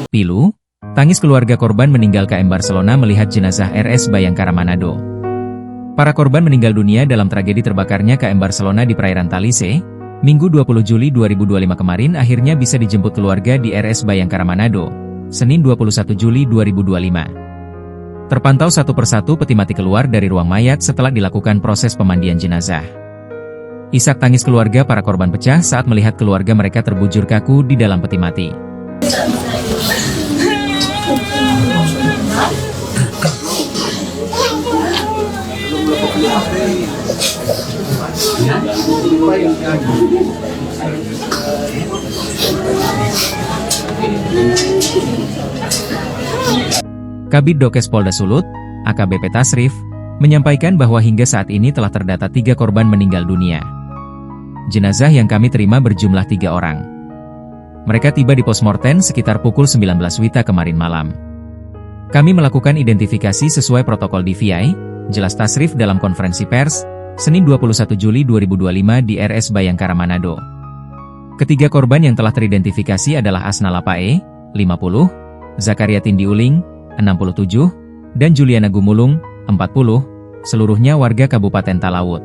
Pilu, tangis keluarga korban meninggal KM Barcelona melihat jenazah RS Bayangkara Manado. Para korban meninggal dunia dalam tragedi terbakarnya KM Barcelona di perairan Talise, Minggu 20 Juli 2025 kemarin akhirnya bisa dijemput keluarga di RS Bayangkara Manado, Senin 21 Juli 2025. Terpantau satu persatu peti mati keluar dari ruang mayat setelah dilakukan proses pemandian jenazah. Isak tangis keluarga para korban pecah saat melihat keluarga mereka terbujur kaku di dalam peti mati. Kabid Dokes Polda Sulut, AKBP Tasrif, menyampaikan bahwa hingga saat ini telah terdata 3 korban meninggal dunia. Jenazah yang kami terima berjumlah 3 orang. Mereka tiba di posmortem sekitar pukul 19 WITA kemarin malam. Kami melakukan identifikasi sesuai protokol DVI, jelas Tasrif dalam konferensi pers, Senin 21 Juli 2025 di RS Bayangkara Manado. Ketiga korban yang telah teridentifikasi adalah Asna Lapae, 50, Zakaria Tindi Uling, 67, dan Juliana Gumulung, 40, seluruhnya warga Kabupaten Talaut.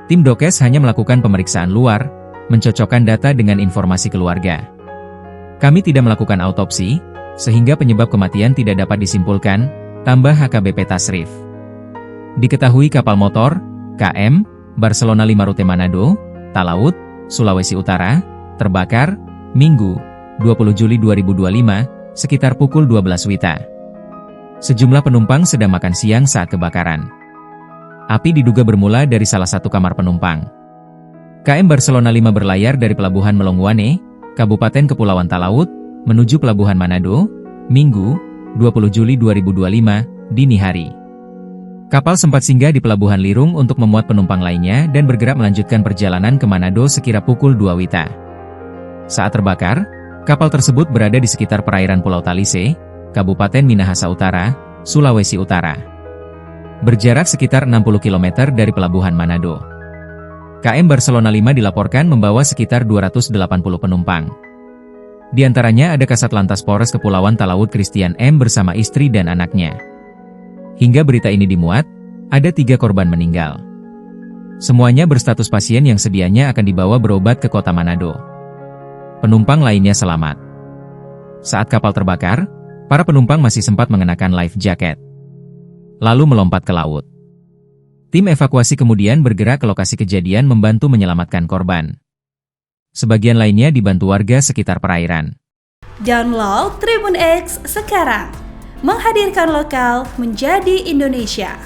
Tim Dokes hanya melakukan pemeriksaan luar, mencocokkan data dengan informasi keluarga. Kami tidak melakukan autopsi, sehingga penyebab kematian tidak dapat disimpulkan, tambah HKBP Tasrif. Diketahui kapal motor, KM, Barcelona 5 rute Manado, Talaut, Sulawesi Utara, terbakar, Minggu, 20 Juli 2025, sekitar pukul 12 WITA. Sejumlah penumpang sedang makan siang saat kebakaran. Api diduga bermula dari salah satu kamar penumpang. KM Barcelona 5 berlayar dari Pelabuhan Melongwane, Kabupaten Kepulauan Talaut, menuju Pelabuhan Manado, Minggu, 20 Juli 2025, dini hari. Kapal sempat singgah di Pelabuhan Lirung untuk memuat penumpang lainnya dan bergerak melanjutkan perjalanan ke Manado sekira pukul 2 WITA. Saat terbakar, kapal tersebut berada di sekitar perairan Pulau Talise, Kabupaten Minahasa Utara, Sulawesi Utara. Berjarak sekitar 60 km dari Pelabuhan Manado. KM Barcelona 5 dilaporkan membawa sekitar 280 penumpang. Di antaranya ada Kasat Lantas Polres Kepulauan Talaut Christian M bersama istri dan anaknya. Hingga berita ini dimuat, ada 3 korban meninggal. Semuanya berstatus pasien yang sedianya akan dibawa berobat ke kota Manado. Penumpang lainnya selamat. Saat kapal terbakar, para penumpang masih sempat mengenakan life jacket, lalu melompat ke laut. Tim evakuasi kemudian bergerak ke lokasi kejadian membantu menyelamatkan korban. Sebagian lainnya dibantu warga sekitar perairan. Download Tribun X sekarang, menghadirkan lokal menjadi Indonesia.